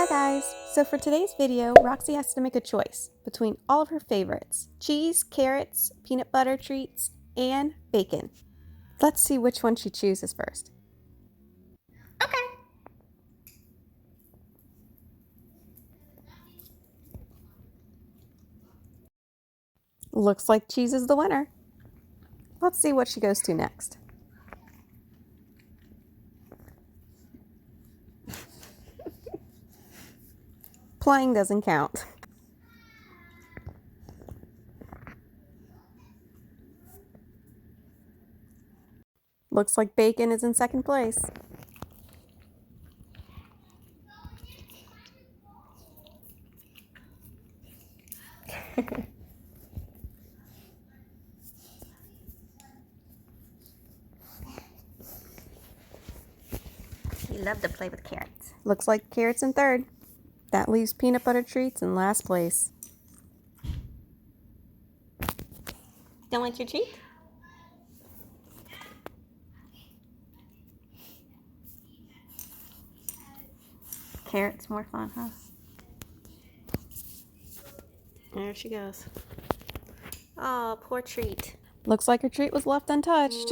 guys! So for today's video, Roxy has to make a choice between all of her favorites: cheese, carrots, peanut butter treats, and bacon. Let's see which one she chooses first. Okay. Looks like cheese is the winner. Let's see what she goes to next. Playing doesn't count. Looks like bacon is in second place. You love to play with carrots. Looks like carrots in third. That leaves peanut butter treats in last place. Don't want your treat? Carrots more fun, huh? There she goes. Oh, poor treat. Looks like her treat was left untouched.